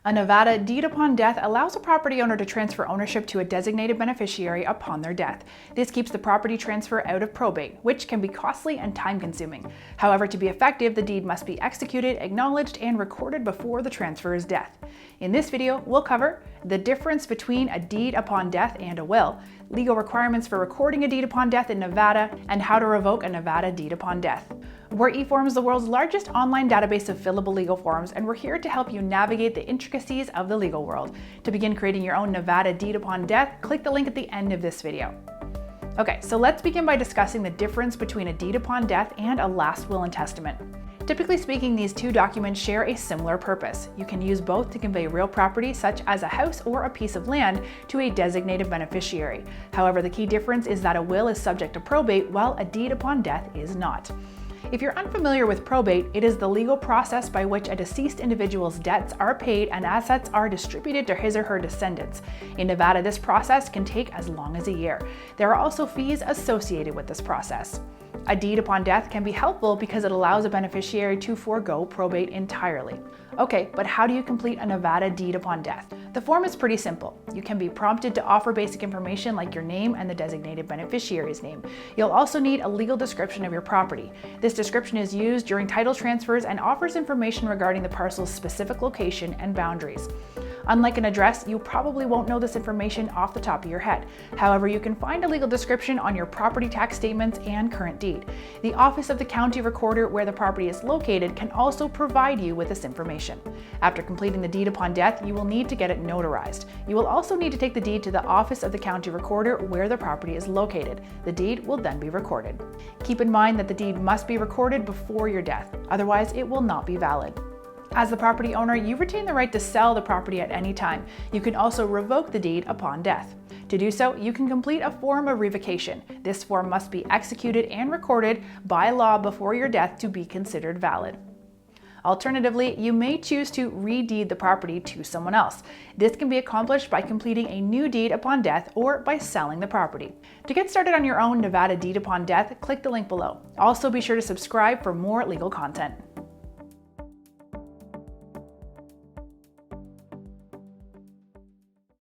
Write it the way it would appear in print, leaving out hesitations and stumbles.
A Nevada deed upon death allows a property owner to transfer ownership to a designated beneficiary upon their death. This keeps the property transfer out of probate, which can be costly and time-consuming. However, to be effective, the deed must be executed, acknowledged, and recorded before the transferor's death. In this video, we'll cover the difference between a deed upon death and a will, legal requirements for recording a deed upon death in Nevada, and how to revoke a Nevada deed upon death. We're eForms, the world's largest online database of fillable legal forms, and we're here to help you navigate the intricacies of the legal world. To begin creating your own Nevada deed upon death, click the link at the end of this video. Okay, so let's begin by discussing the difference between a deed upon death and a last will and testament. Typically speaking, these two documents share a similar purpose. You can use both to convey real property, such as a house or a piece of land, to a designated beneficiary. However, the key difference is that a will is subject to probate, while a deed upon death is not. If you're unfamiliar with probate, it is the legal process by which a deceased individual's debts are paid and assets are distributed to his or her descendants. In Nevada, this process can take as long as a year. There are also fees associated with this process. A deed upon death can be helpful because it allows a beneficiary to forego probate entirely. Okay, but how do you complete a Nevada deed upon death? The form is pretty simple. You can be prompted to offer basic information like your name and the designated beneficiary's name. You'll also need a legal description of your property. This description is used during title transfers and offers information regarding the parcel's specific location and boundaries. Unlike an address, you probably won't know this information off the top of your head. However, you can find a legal description on your property tax statements and current deed. The office of the county recorder where the property is located can also provide you with this information. After completing the deed upon death, you will need to get it notarized. You will also need to take the deed to the office of the county recorder where the property is located. The deed will then be recorded. Keep in mind that the deed must be recorded before your death, otherwise it will not be valid. As the property owner, you retain the right to sell the property at any time. You can also revoke the deed upon death. To do so, you can complete a form of revocation. This form must be executed and recorded by law before your death to be considered valid. Alternatively, you may choose to redeed the property to someone else. This can be accomplished by completing a new deed upon death or by selling the property. To get started on your own Nevada deed upon death, click the link below. Also, be sure to subscribe for more legal content.